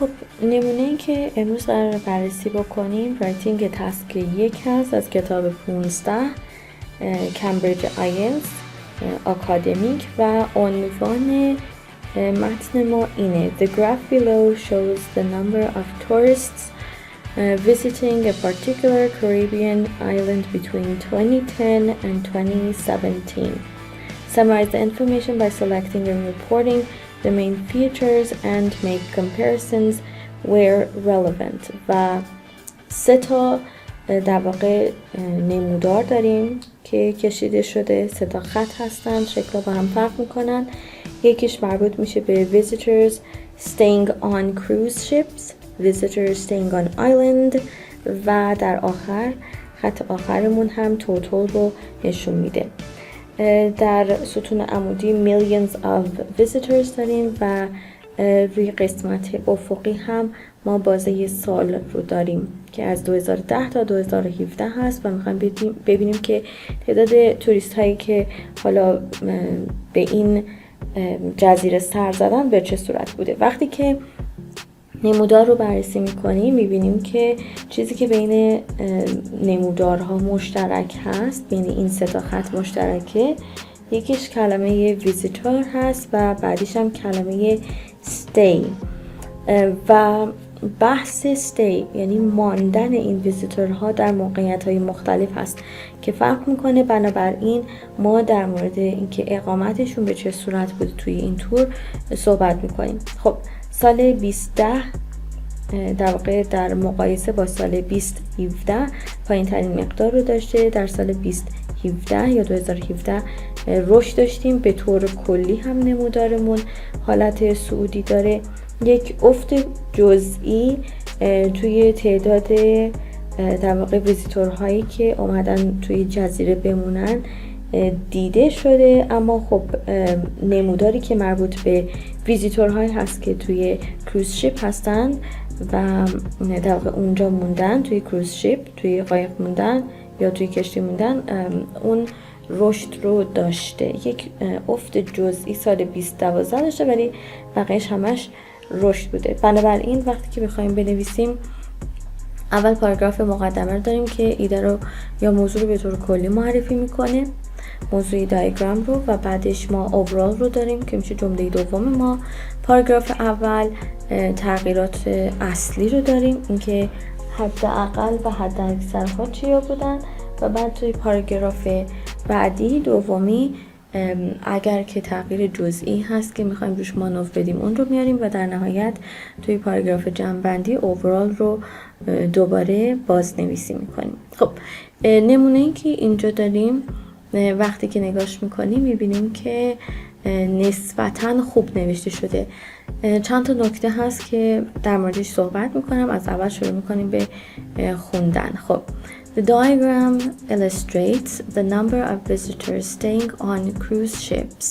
خب نمونه که امروز قرار بررسی بکنیم رایتینگ تسک 1 هست از کتاب 15 کمبریج آیلتس آکادمیک و عنوان متن ما اینه The graph below shows the number of tourists visiting a particular Caribbean island between 2010 and 2017. Summarize the information by selecting and reporting the main features and make comparisons where relevant. و 3 تا در واقع نمودار داریم که کشیده شده، 3 تا خط هستن، شکل با هم فرق میکنن. یکیش مربوط میشه به visitors staying on cruise ships, visitors staying on island و در آخر خط آخرمون هم توتال رو نشون میده. در ستون عمودی millions of visitors داریم و روی قسمت افقی هم ما بازه سال رو داریم که از 2010 تا 2017 هست و میخوایم ببینیم که تعداد توریست هایی که حالا به این جزیره سر زدن به چه صورت بوده. وقتی که نمودار رو بررسی میکنیم میبینیم که چیزی که بین نمودارها مشترک هست، بین این 3 تا خط مشترکه، یکیش کلمه ویزیتور هست و بعدیش هم کلمه stay و بحث stay یعنی ماندن این ویزیتورها در موقعیت‌های مختلف هست که فرق میکنه. بنابراین ما در مورد اینکه اقامتشون به چه صورت بود توی این تور صحبت میکنیم. خب سال 2010 در واقع در مقایسه با سال 2017 پایین ترین مقدار رو داشته. در سال 2017 یا 2017 رشد داشتیم. به طور کلی هم نمودارمون حالت صعودی داره. یک افت جزئی توی تعداد در واقع ویزیتورهایی که اومدن توی جزیره بمونن دیده شده، اما خب نموداری که مربوط به ویزیتورهایی هست که توی کروز شیپ هستن و در واقع اونجا موندن، توی کروز شیپ، توی قایق موندن یا توی کشتی موندن، اون رشد رو داشته. یک افت جزئی سال 2012 داشته ولی بقیه‌اش همش رشد بوده. بنابراین وقتی که بخوایم بنویسیم اول پاراگراف مقدمه رو داریم که ایده رو یا موضوع رو به طور کلی معرفی میکنه، موضوع دیاگرام رو، و بعدش ما اوورال رو داریم که میشه جمله دوم ما. پاراگراف اول تغییرات اصلی رو داریم، اینکه حداقل و حداکثرها چیا بودن، و بعد توی پاراگراف بعدی دومی اگر که تغییر جزئی هست که میخوایم روش مانور بدیم اون رو میاریم و در نهایت توی پاراگراف جمع‌بندی اوورال رو دوباره بازنویسی میکنیم. خب نمونه‌ای که اینجا داریم وقتی که نگاش میکنیم میبینیم که نسبتا خوب نوشته شده. چند تا نکته هست که در موردش صحبت میکنم. از اول شروع میکنیم به خوندن. خب The diagram illustrates the number of visitors staying on cruise ships,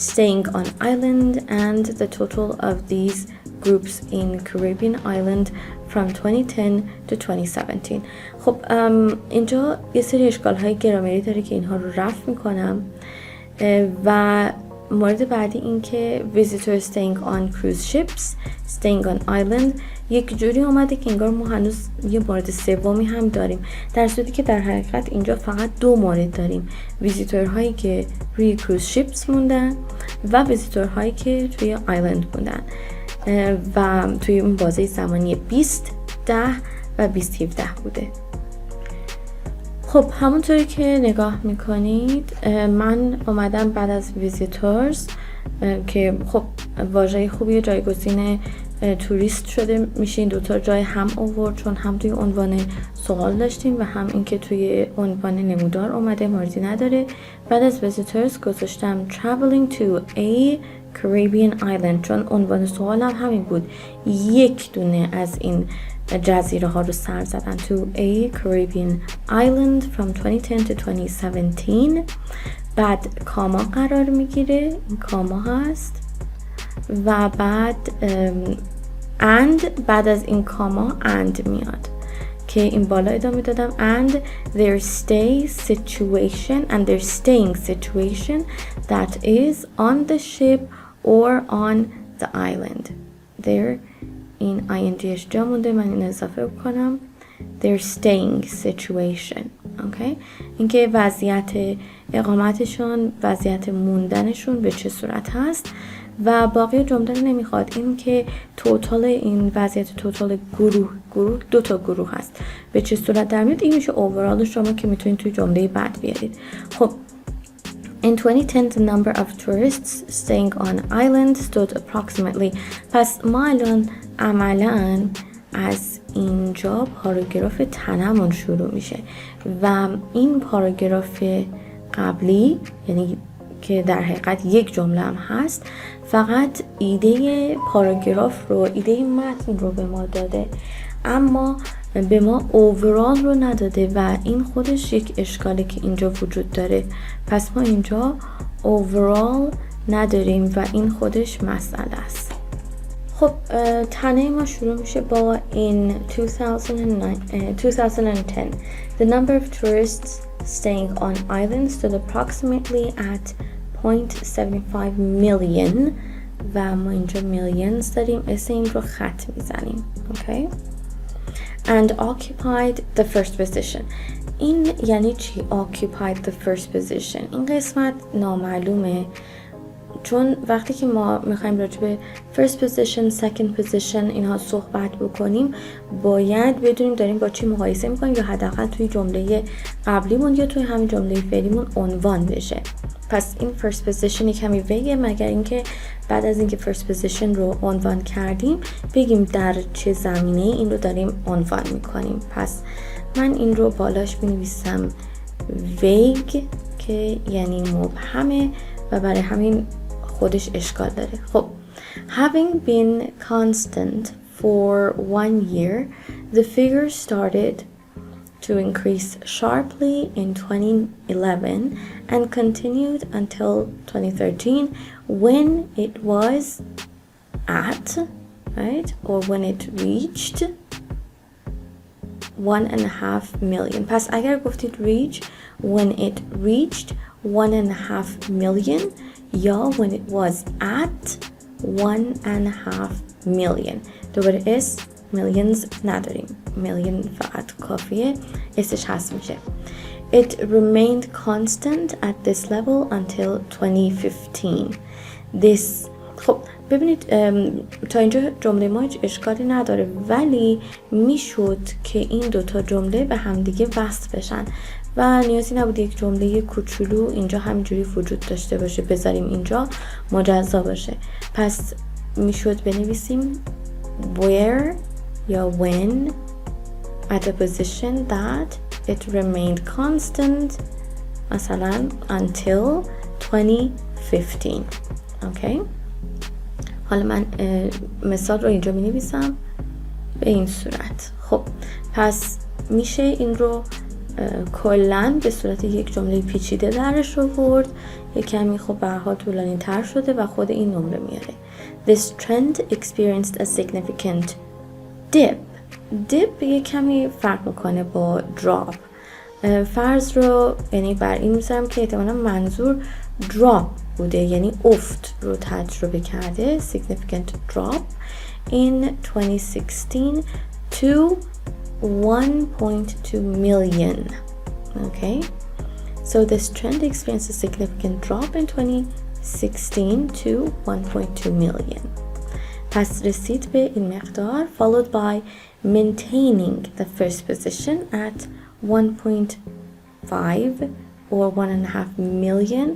staying on island, and the total of these groups in Caribbean island from 2010 to 2017. خب اینجا یه سری اشکال‌های گرامری داره که اینها رو رفع میکنم و مورد بعدی این که visitors staying on cruise ships, staying on island یک جوری اومده که انگار ما هنوز یه مورد سومی هم داریم، در صورتی که در حقیقت اینجا فقط 2 مورد داریم: ویزیتورهایی که روی کروز شیپس موندن و ویزیتورهایی که توی آیلند موندن و توی اون بازه زمانی 2010 و 2017 بوده. خب همونطوری که نگاه میکنید من اومدم بعد از ویزیتورز که خب واژه خوبیه، جایگزین توریست شده میشه. این دوتا جای هم آورد چون هم توی عنوان سوال داشتیم و هم اینکه توی عنوان نمودار اومده، موردی نداره. بعد از visitors گذاشتم traveling to a Caribbean island چون عنوان سوال هم همین بود، یک دونه از این جزیره ها رو سر زدن. to a Caribbean island from 2010 to 2017. بعد کاما قرار میگیره، این کاما هست، و بعد and بعد از این کاما and میاد که این بالا ادامه دادم and their staying situation that is on the ship or on the island. Their این ingش جا مونده، من این اضافه کنم their staying situation. اوکی، اینکه وضعیت اقامتشون، وضعیت موندنشون به چه صورت هست و باقی جمله رو نمیخواد. این که توتال این وضعیت توتال گروه 2 تا گروه هست به چه صورت در میاد، این میشه اوورال شما که میتونید توی جمله بعد بیارید. خب In 2010 the number of tourists staying on island stood approximately. پس ما الان عملاً از اینجا پاراگراف تنمون شروع میشه و این پاراگراف قبلی، یعنی که در حقیقت یک جمله هم هست، فقط ایده پاراگراف رو، ایده متن رو به ما داده، اما به ما اوورال رو نداده و این خودش یک اشکاله که اینجا وجود داره. پس ما اینجا اوورال نداریم و این خودش مسئله است. خب تنه ما شروع میشه با in 2010 the number of tourists staying on islands stood approximately at 0.75 million و ما اینجا millions داریم، اسم این رو خط میزنیم. اوکی، and occupied the first position. این یعنی چی occupied the first position؟ این قسمت نامعلومه، چون وقتی که ما میخوایم راجع به first position, second position اینها صحبت بکنیم باید بدونیم داریم با چی مقایسه میکنیم یا حداقل توی جمله قبلیمون یا توی همین جمله فعلیمون عنوان بشه. پس این first position کمی ویگه، مگر اینکه بعد از اینکه first position رو عنوان کردیم بگیم در چه زمینه این رو داریم عنوان میکنیم. پس من این رو بالاش بنویسم vague که یعنی مبهمه و برای همین خودش اشکال داره. خب having been constant for 1 year the figure started to increase sharply in 2011 and continued until 2013 when it was at, right, or when it reached 1.5 million. پس اگر گفتید reach, when it reached 1.5 million یا when it was at 1.5 million. دوباره اس millions نداریم، million فقط کافیه، اسش هست میشه. It remained constant at this level until 2015. This خب ببینید تا اینجا جمله ما هیچ اشکالی نداره، ولی میشد که این دوتا جمله به همدیگه وصل بشن و نیازی نبود یک جمله کوچولو اینجا همینجوری وجود داشته باشه، بذاریم اینجا مجزا باشه. پس میشد بنویسیم where یا when at a position that it remained constant مثلا until 2015. اوکی، حالا من مثال رو اینجا می نویسم به این صورت. خب پس میشه این رو کلن به صورت یک جمله پیچیده درش آورد، یک کمی خب به هر حال طولانی تر شده و خود این نمره میاره. This trend experienced a significant dip. dip یک کمی فرق میکنه با drop. فرض رو یعنی بر این میذارم که احتمالا منظور drop بوده، یعنی افت رو تجربه کرده. significant drop in 2016 to 1.2 million. Okay, so this trend experienced a significant drop in 2016 to 1.2 million. پس رسید به این مقدار followed by maintaining the first position at 1.5 or 1.5 million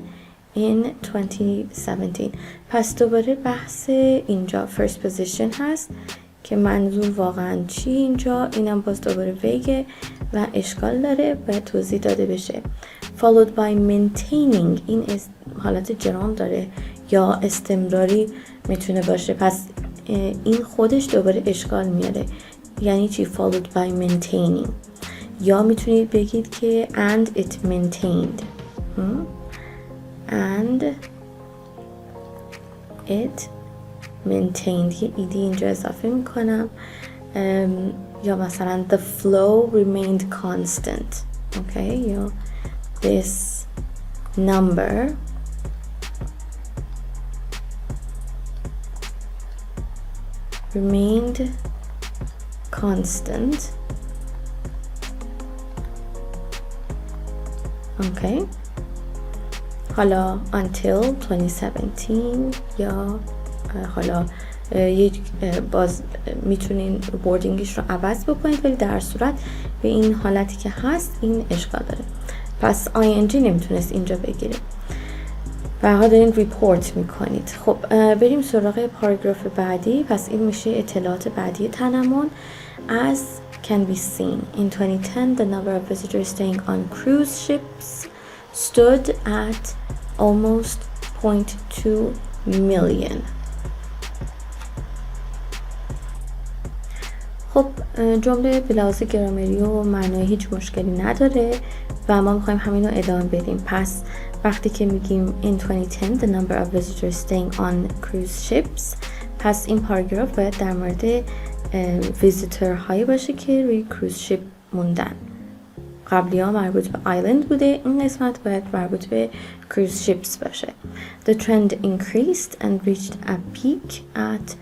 in 2017. پس دوباره بحث اینجا first position هست که منظور واقعا چی اینجا، اینم باز دوباره ویگه و اشکال داره باید توضیح داده بشه. followed by maintaining این حالت جرام داره یا استمراری میتونه باشه، پس این خودش دوباره اشکال میاره. یعنی چی followed by maintaining؟ یا میتونید بگید که and it maintained and it maintained، یه ایدی اینجا اضافه میکنم، یا مثلا the flow remained constant. okay، یا this number remained constant. Okay. حالا until 2017 یا حالا یک باز میتونین بوردینگش رو عوض بکنید، ولی در صورت به این حالتی که هست این اشکال داره. پس ing نمیتونست اینجا بگیره. و ها دارین ریپورت میکنید. خب بریم سراغ پاراگراف بعدی. پس این میشه اطلاعات بعدی تنمون. As can be seen in 2010 the number of visitors staying on cruise ships stood at almost 0.2 million. خب جمله به لحاظ گرامری و معنایی هیچ مشکلی نداره و ما میخوایم همین رو ادامه بدیم. پس وقتی که میگیم in 2010 the number of visitors staying on cruise ships، پس این پاراگراف باید در مورد ویزیتور هایی باشه که روی کروز شیپ موندن. قبلی ها مربوط به آیلند بوده، این قسمت باید مربوط به کروز شیپس باشه. The trend increased and reached a peak at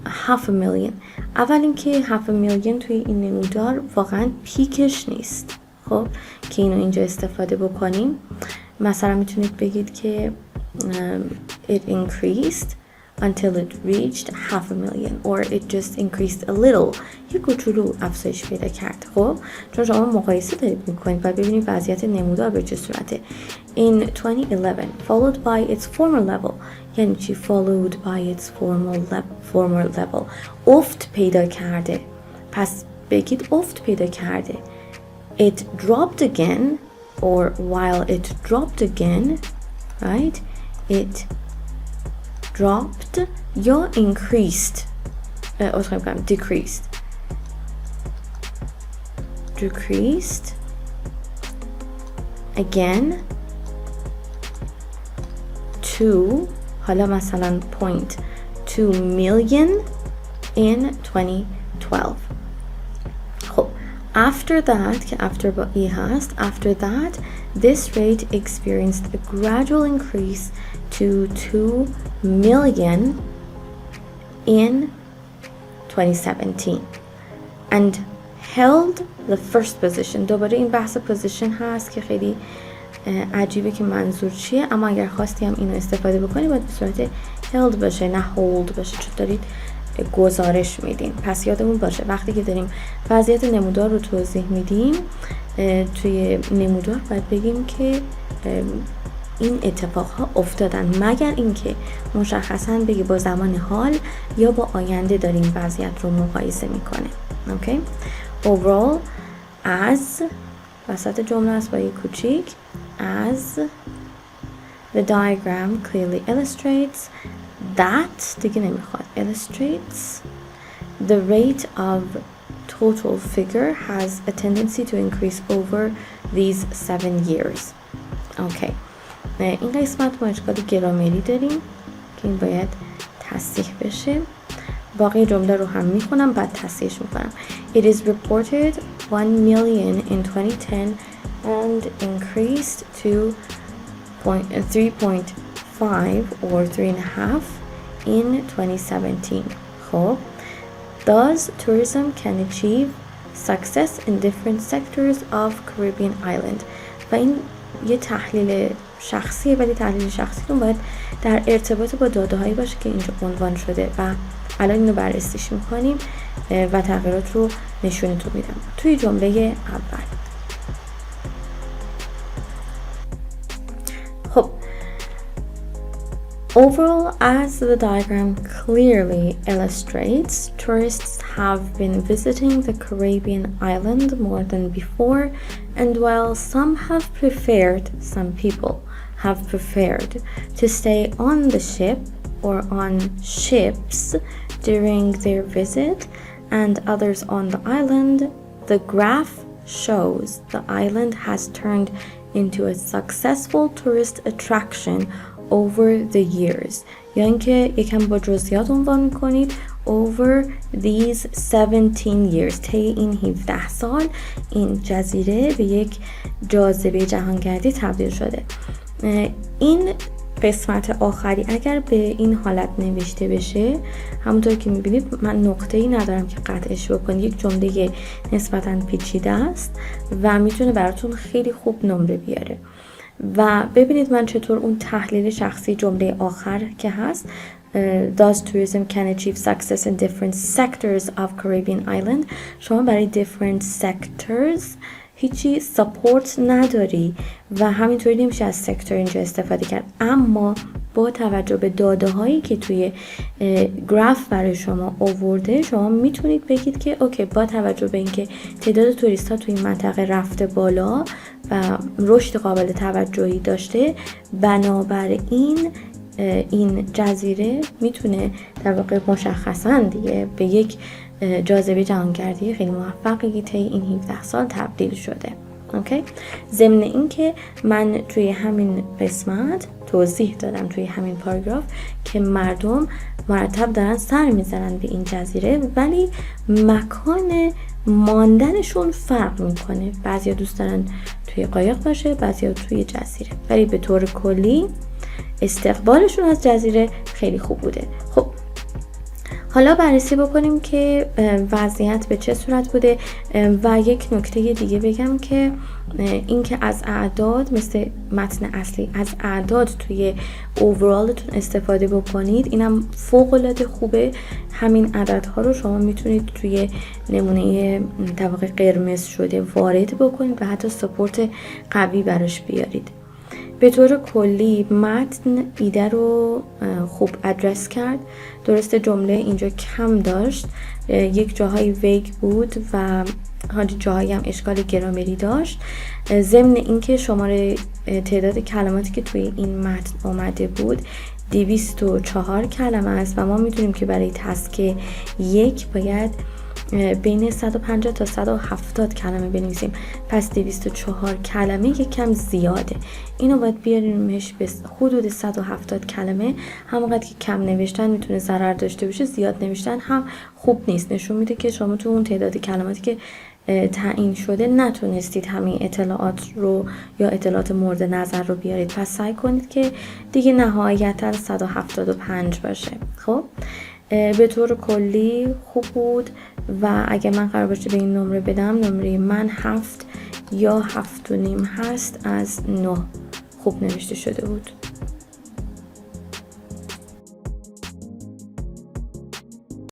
500,000. اول اینکه 500,000 توی این نمودار واقعا پیکش نیست. خب که اینو اینجا استفاده بکنیم، مثلا میتونید بگید که it increased until it reached 500,000 or it just increased a little. یک کوچولو افزایش پیدا کرد. خب چون شما مقایسه دارید میکنید و ببینید وضعیت نمودار به چه صورته. In 2011 followed by its former level. یعنی چی followed by its former level؟ افت پیدا کرده. پس بگید افت پیدا کرده. It dropped again, or while it dropped again, right? It dropped یا increased. Decreased. Decreased again to حالا مثلا 0.2 million in 2012. خب after that که after با ای هست، after that this rate experienced a gradual increase to 2 million in 2017 and held the first position. دوباره این بحث position هست که خیلی عجیبه که منظور چیه، اما اگر خواستی هم اینو استفاده بکنی باید به صورت held باشه نه hold باشه، چون دارید گزارش میدین. پس یادمون باشه وقتی که داریم وضعیت نمودار رو توضیح میدیم توی نمودار باید بگیم که این اتفاقها افتادن، مگر اینکه مشخصا بگی با زمان حال یا با آینده داریم وضعیت رو مقایسه میکنه. اوکی؟ overall as وسط جمله است با یک کوچیک as the diagram clearly illustrates that دیگه نمیخواد illustrates the rate of total figure has a tendency to increase over these 7 years. اوکی این قسمت ما اشکال گرامری داریم که این باید تصحیح بشه. باقی جمله رو هم میخونم بعد تصحیحش میکنم. It is reported 1 million in 2010 and increased to 3.5 or 3.5 in 2017. خب Thus tourism can achieve success in different sectors of Caribbean island. و این یه تحلیل شخصیه، ولی تحلیل شخصیتون باید در ارتباط با داده هایی باشه که اینجا عنوان شده و الان اینو بررسیش میکنیم و تغییرات رو نشونتون میدم. توی جمله اول خب Overall, as the diagram clearly illustrates, tourists have been visiting the Caribbean island more than before, and while some people have preferred to stay on the ship or on ships during their visit, and others on the island, the graph shows the island has turned into a successful tourist attraction over the years. یعنی که یکم با جزئیات عنوان میکنید over these 17 years. طی این 17 سال این جزیره به یک جاذبه جهانگردی تبدیل شده. این قسمت آخری اگر به این حالت نوشته بشه، همونطور که میبینید من نقطه‌ای ندارم که قطعش بکنید. یک جمله نسبتا پیچیده است و میتونه براتون خیلی خوب نمره بیاره. و ببینید من چطور اون تحلیل شخصی جمله آخر که هست Does tourism can achieve success in different sectors of Caribbean island. شما برای different sectors هیچی ساپورت نداری و همینطوری نمیشه از سکتور اینجا استفاده کرد. اما با توجه به داده هایی که توی گراف برای شما آورده، شما میتونید بگید که اوکی، با توجه به اینکه تعداد توریست ها توی این منطقه رفته بالا و رشد قابل توجهی داشته، بنابراین این جزیره میتونه در واقع مشخصاً دیگه به یک جاذبه جهانگردی خیلی موفقی طی این 17 سال تبدیل شده. اوکی؟ ضمن این که من توی همین قسمت توضیح دادم توی همین پاراگراف که مردم مرتب دارن سر میزنن به این جزیره، ولی مکان ماندنشون فرق میکنه. بعضیا دوست دارن توی قایق باشه، بعضیا توی جزیره، ولی به طور کلی استقبالشون از جزیره خیلی خوب بوده. خب حالا بررسی بکنیم که وضعیت به چه صورت بوده و یک نکته دیگه بگم که اینکه از اعداد مثل متن اصلی از اعداد توی اوورالتون استفاده بکنید، اینم فوق العاده خوبه. همین عددها رو شما میتونید توی نمونه طبقه قرمز شده وارد بکنید و حتی سپورت قوی براش بیارید. به طور کلی متن ایده رو خوب ادرس کرد. درسته جمله اینجا کم داشت، یک جاهای ویگ بود و جاهایی هم اشکال گرامری داشت. ضمن اینکه شماره تعداد کلماتی که توی این متن آمده بود 204 کلمه است و ما میدونیم که برای تسک یک باید بین 150 تا 170 کلمه بنویسیم، پس 204 کلمه یک کم زیاده. اینو باید بیاریمش به حدود 170 کلمه. همونقدر که کم نوشتن میتونه ضرر داشته باشه، زیاد نوشتن هم خوب نیست. نشون میده که شما تو اون تعداد کلماتی که تعیین شده نتونستید همین اطلاعات رو یا اطلاعات مورد نظر رو بیارید، پس سعی کنید که دیگه نهایتا 175 باشه. خب به طور کلی خوب بود و اگه من قرار باشه به این نمره بدم، نمره من 7 یا 7.5 هست از 9. خوب نوشته شده بود.